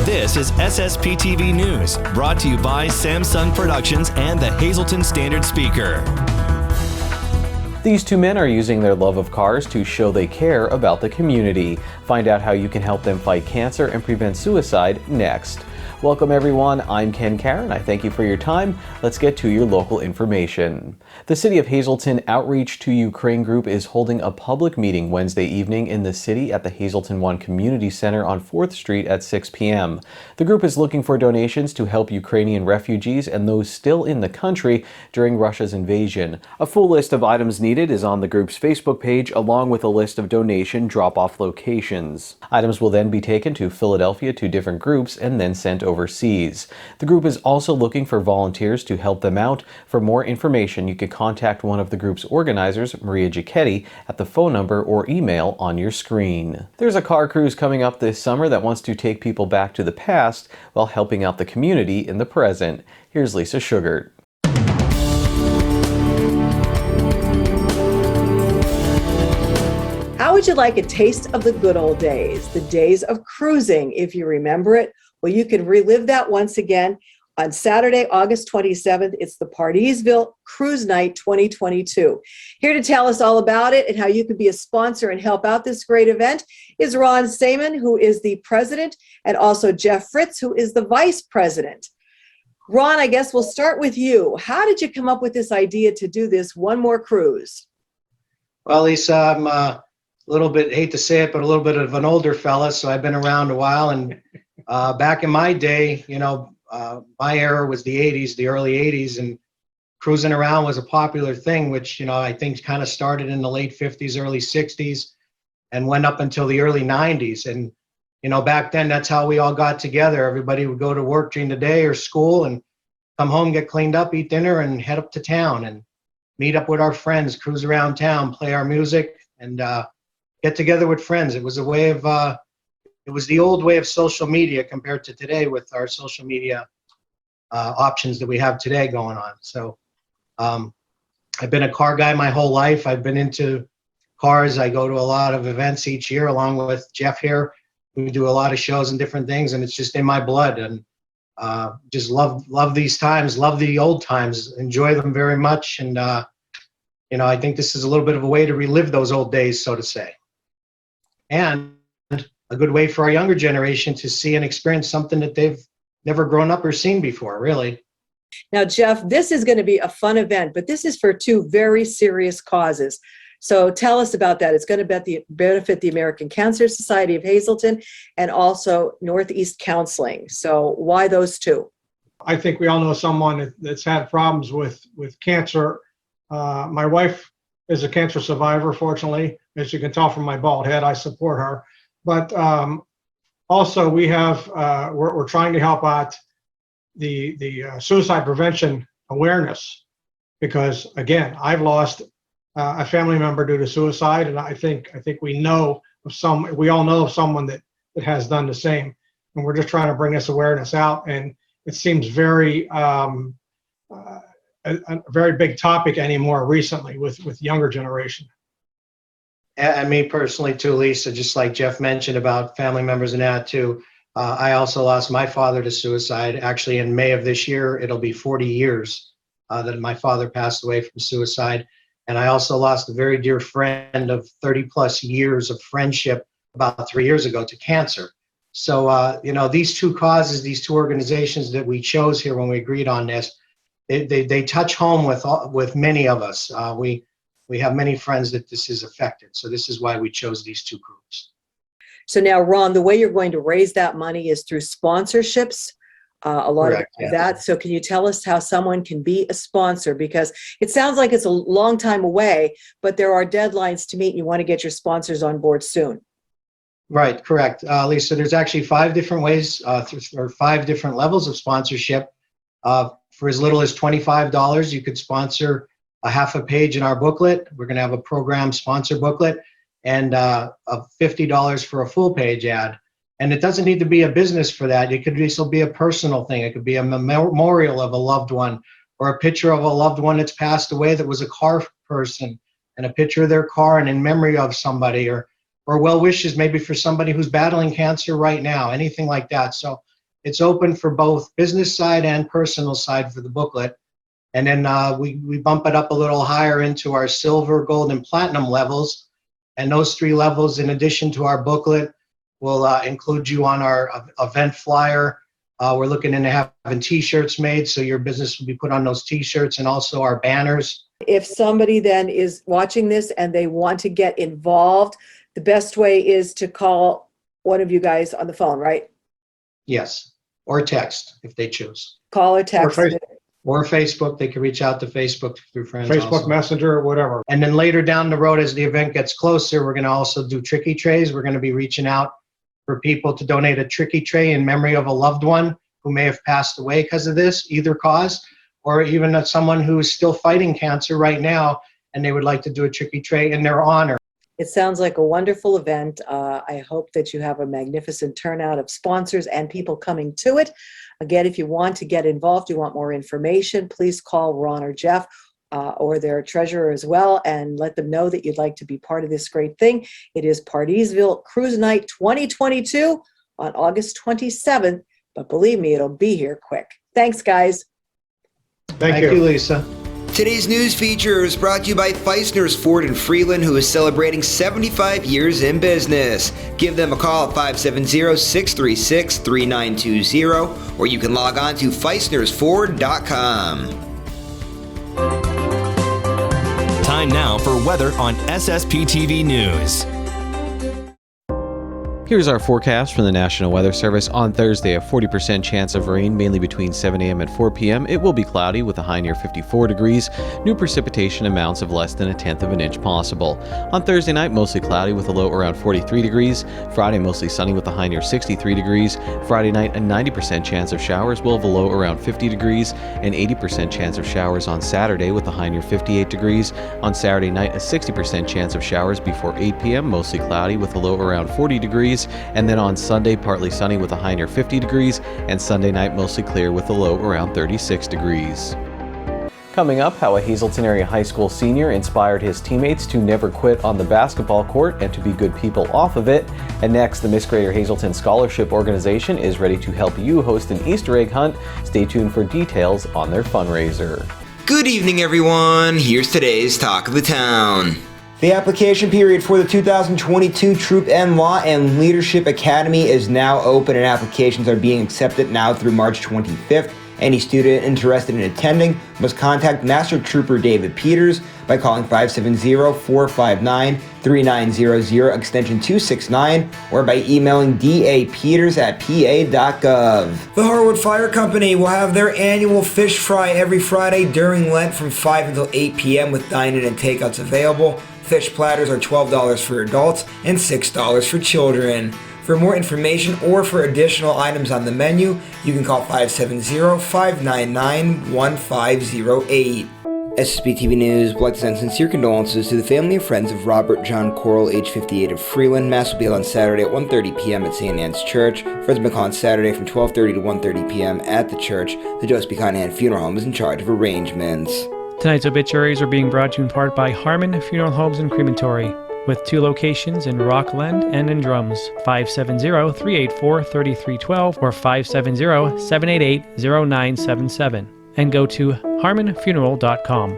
This is SSPTV News, brought to you by Samsung Productions and the Hazleton Standard Speaker. These two men are using their love of cars to show they care about the community. Find out how you can help them fight cancer and prevent suicide next. Welcome everyone, I'm Ken Karen. I thank you for your time. Let's get to your local information. The City of Hazleton Outreach to Ukraine group is holding a public meeting Wednesday evening in the city at the Hazleton One Community Center on 4th Street at 6 p.m. The group is looking for donations to help Ukrainian refugees and those still in the country during Russia's invasion. A full list of items needed is on the group's Facebook page, along with a list of donation drop-off locations. Items will then be taken to Philadelphia to different groups and then sent overseas. The group is also looking for volunteers to help them out. For more information, you can contact one of the group's organizers, Maria Giacchetti, at the phone number or email on your screen. There's a car cruise coming up this summer that wants to take people back to the past while helping out the community in the present. Here's Lisa Sugart. How would you like a taste of the good old days, the days of cruising, if you remember it? Well, you can relive that once again on Saturday, August 27th. It's the Partysville Cruise Night 2022. Here to tell us all about it and how you can be a sponsor and help out this great event is Ron Saman, who is the president, and also Jeff Fritz, who is the vice president. Ron, I guess we'll start with you. How did you come up with this idea to do this one more cruise? Well, Lisa, I'm a little bit, hate to say it, but a little bit of an older fella, so I've been around a while. And back in my day, my era was the 80s, the early 80s, and cruising around was a popular thing, which, I think kind of started in the late 50s, early 60s, and went up until the early 90s. And, back then, that's how we all got together. Everybody would go to work during the day or school and come home, get cleaned up, eat dinner, and head up to town and meet up with our friends, cruise around town, play our music, and get together with friends. It was a way of it was the old way of social media compared to today with our social media options that we have today going on. So I've been a car guy my whole life. I've been into cars. I go to a lot of events each year along with Jeff here. We do a lot of shows and different things, and it's just in my blood. And just love these times, love the old times, enjoy them very much. And, I think this is a little bit of a way to relive those old days, so to say. And a good way for our younger generation to see and experience something that they've never grown up or seen before, really. Now, Jeff, this is going to be a fun event, but this is for two very serious causes. So tell us about that. It's going to benefit the American Cancer Society of Hazleton and also Northeast Counseling. So why those two? I think we all know someone that's had problems with cancer. My wife is a cancer survivor, fortunately. As you can tell from my bald head, I support her. But also we have, we're trying to help out the suicide prevention awareness, because again, I've lost a family member due to suicide, and I think we know of we all know of someone that has done the same, and we're just trying to bring this awareness out. And it seems very a very big topic anymore recently with younger generation. And me personally too, Lisa, just like Jeff mentioned about family members and that too. I also lost my father to suicide. Actually, in May of this year, it'll be 40 years that my father passed away from suicide. And I also lost a very dear friend of 30 plus years of friendship about 3 years ago to cancer. So, these two causes, these two organizations that we chose here when we agreed on this, they touch home with many of us. We have many friends that this is affected. So this is why we chose these two groups. So now, Ron, the way you're going to raise that money is through sponsorships, a lot Correct, of that. So can you tell us how someone can be a sponsor? Because it sounds like it's a long time away, but there are deadlines to meet. And you want to get your sponsors on board soon. Right, correct. Lisa, there's actually 5 different ways or 5 different levels of sponsorship. For as little as $25, you could sponsor a half a page in our booklet. We're going to have a program sponsor booklet, and $50 for a full page ad. And it doesn't need to be a business for that. It could also be a personal thing. It could be a memorial of a loved one, or a picture of a loved one that's passed away that was a car person and a picture of their car and in memory of somebody, or well wishes maybe for somebody who's battling cancer right now, anything like that. So it's open for both business side and personal side for the booklet. And then we bump it up a little higher into our silver, gold, and platinum levels. And those 3 levels, in addition to our booklet, will include you on our event flyer. We're looking into having t-shirts made, so your business will be put on those t-shirts, and also our banners. If somebody then is watching this and they want to get involved, the best way is to call one of you guys on the phone, right? Yes, or text if they choose. Call or text. Or Facebook. They can reach out to Facebook through friends. Facebook also. Messenger or whatever. And then later down the road, as the event gets closer, we're going to also do tricky trays. We're going to be reaching out for people to donate a tricky tray in memory of a loved one who may have passed away because of this, either cause, or even someone who is still fighting cancer right now, and they would like to do a tricky tray in their honor. It sounds like a wonderful event. I hope that you have a magnificent turnout of sponsors and people coming to it. Again, if you want to get involved, you want more information, please call Ron or Jeff or their treasurer as well, and let them know that you'd like to be part of this great thing. It is Pardeesville Cruise Night 2022 on August 27th, but believe me, it'll be here quick. Thanks, guys. Thank you, Lisa. Today's news feature is brought to you by Feisner's Ford in Freeland, who is celebrating 75 years in business. Give them a call at 570-636-3920, or you can log on to feisnersford.com. Time now for weather on SSPTV News. Here's our forecast from the National Weather Service. On Thursday, a 40% chance of rain, mainly between 7 a.m. and 4 p.m. It will be cloudy with a high near 54 degrees. New precipitation amounts of less than 1/10 of an inch possible. On Thursday night, mostly cloudy with a low around 43 degrees. Friday, mostly sunny with a high near 63 degrees. Friday night, a 90% chance of showers will have a low around 50 degrees. An 80% chance of showers on Saturday with a high near 58 degrees. On Saturday night, a 60% chance of showers before 8 p.m. Mostly cloudy with a low around 40 degrees. And then on Sunday, partly sunny with a high near 50 degrees, and Sunday night mostly clear with a low around 36 degrees. Coming up, how a Hazleton area high school senior inspired his teammates to never quit on the basketball court and to be good people off of it. And next, the Miss Greater Hazleton Scholarship Organization is ready to help you host an Easter egg hunt. Stay tuned for details on their fundraiser. Good evening, everyone. Here's today's Talk of the Town. The application period for the 2022 Troop N Law and Leadership Academy is now open, and applications are being accepted now through March 25th. Any student interested in attending must contact Master Trooper David Peters by calling 570-459-3900 extension 269 or by emailing dapeters@pa.gov. The Harwood Fire Company will have their annual fish fry every Friday during Lent from 5 until 8 p.m. with dine-in and takeouts available. Fish platters are $12 for adults and $6 for children. For more information or for additional items on the menu, you can call 570-599-1508. SSPTV News would like to send sincere condolences to the family and friends of Robert John Coral, age 58, of Freeland. Mass will be held on Saturday at 1:30 p.m. at St. Anne's Church. Friends will be on Saturday from 12:30 to 1:30 p.m. at the church. The Joseph B. Conahan Funeral Home is in charge of arrangements. Tonight's obituaries are being brought to you in part by Harmon Funeral Homes and Crematory, with 2 locations in Rockland and in Drums, 570-384-3312 or 570-788-0977, and go to harmonfuneral.com.